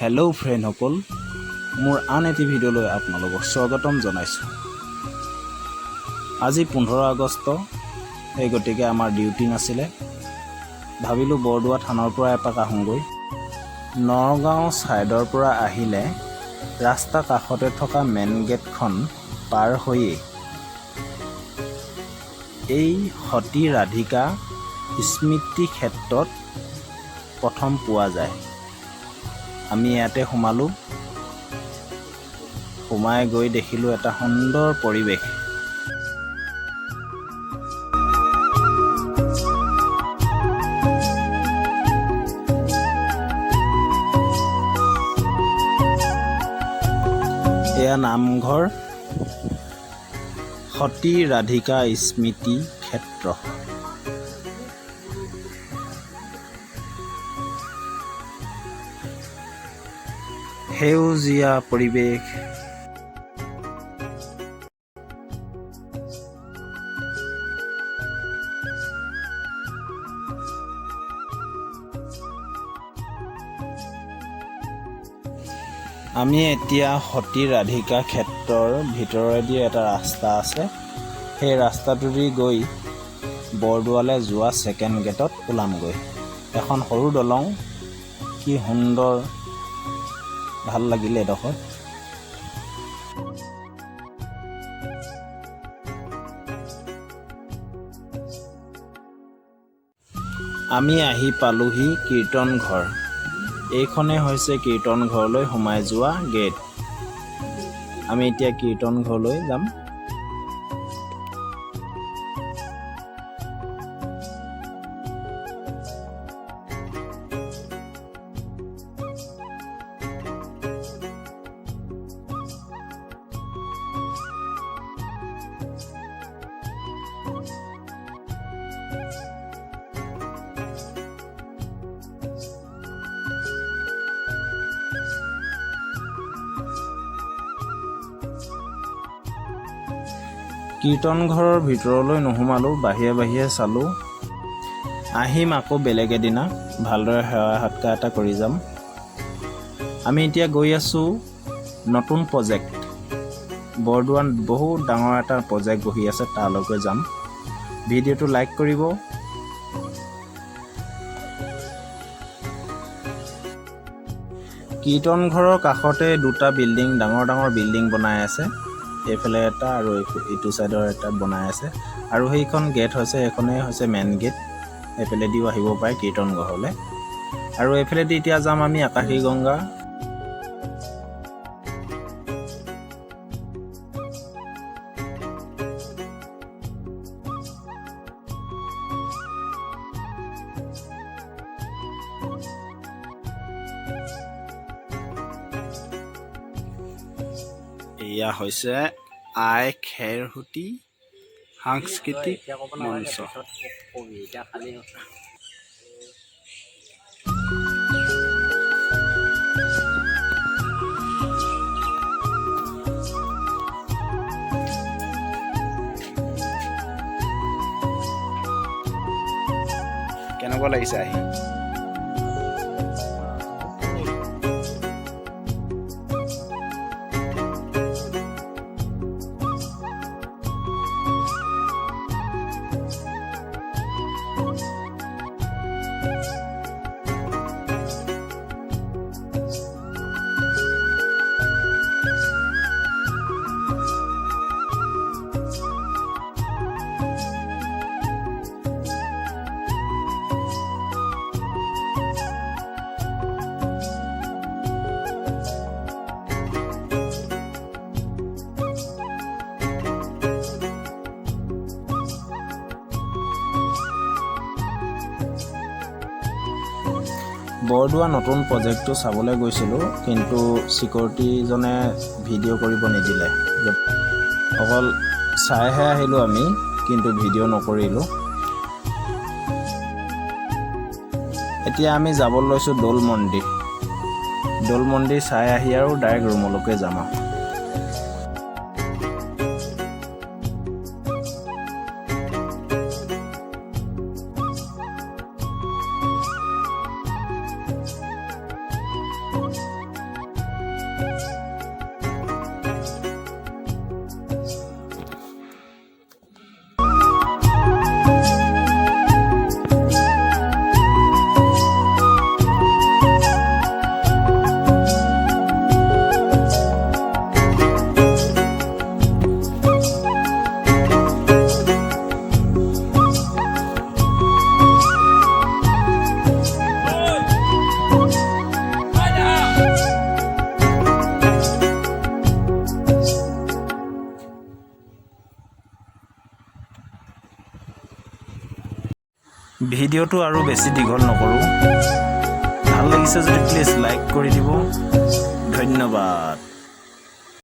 Hello' ফ্ৰেণ্ডসকল, মোৰ আন এটি ভিডিঅ'লৈ আপোনালোকক স্বাগতম জনাইছোঁ। আজি 15 আগষ্ট, এই গতিকে আমাৰ ডিউটি নাছিলে। ভাবিলোঁ বৰদোৱা থানৰ পৰা এপাক আহোঁগৈ। নগাঁও ছাইডৰ পৰা আহিলে ৰাস্তা কাষতে থকা মেইন গেটখন পাৰ হৈয়ে এই সতী ৰাধিকা স্মৃতি ক্ষেত্ৰত প্ৰথম পোৱা যায়। আমি ইয়াতে সোমালোঁ। সোমাই গৈ দেখিলোঁ এটা সুন্দৰ পৰিৱেশ। এয়া নামঘৰ সতী ৰাধিকা স্মৃতি ক্ষেত্ৰ। সেউজীয়া পৰিৱেশ। আমি এতিয়া সতী ৰাধিকা ক্ষেত্ৰৰ ভিতৰেদি এটা ৰাস্তা আছে, সেই ৰাস্তাটোদি গৈ বৰদোৱালৈ যোৱা ছেকেণ্ড গেটত ওলামগৈ। এখন সৰু দলং, কি সুন্দৰ, ভাল লাগিলে এডোখৰ। আমি আহি পালোহি কীৰ্তন ঘৰ। এইখনেই হৈছে কীৰ্তন ঘৰলৈ সোমাই যোৱা গেট। আমি এতিয়া কীৰ্তন ঘৰলৈ যাম। কীৰ্তন ঘৰৰ ভিতৰলৈ নোসোমালোঁ, বাহিৰে বাহিৰে চালোঁ। আহিম আকৌ বেলেগ এদিনা, ভালদৰে সেৱা সৎকাৰ এটা কৰি যাম। আমি এতিয়া গৈ আছোঁ নতুন পজেক্ট। বৰদোৱাত বহুত ডাঙৰ এটা পজেক্ট বহি আছে, তালৈকে যাম। ভিডিঅ'টো লাইক কৰিব। কীৰ্তন ঘৰৰ কাষতে দুটা বিল্ডিং, ডাঙৰ ডাঙৰ বিল্ডিং বনাই আছে। এইফালে এটা আৰু ইটো ছাইডৰ এটা বনাই আছে, আৰু সেইখন গেট হৈছে, এইখনেই হৈছে মেইন গেট। এইফালেদিও আহিব পাৰে কীৰ্তন ঘৰলৈ। আৰু এইফালেদি এতিয়া যাম আমি আকাশী গংগা। এয়া হৈছে আই খেৰসূতী সাংস্কৃতিক মঞ্চ। কেনেকুৱা লাগিছে আহি? বৰদোৱা নতুন প্ৰজেক্টটো চাবলৈ গৈছিলোঁ, কিন্তু চিকিউৰিটিজনে ভিডিঅ' কৰিব নিদিলে। অকল চাইহে আহিলোঁ আমি, কিন্তু ভিডিঅ' নকৰিলোঁ। এতিয়া আমি যাব লৈছোঁ দৌল মন্দিৰ। দৌল মন্দিৰ চাই আহি আৰু ডাইৰেক্ট ৰুমলৈকে যাম। ভিডিঅ'টো আৰু বেছি দীঘল নকৰোঁ। ভাল লাগিছে যদি প্লিজ লাইক কৰি দিব। ধন্যবাদ।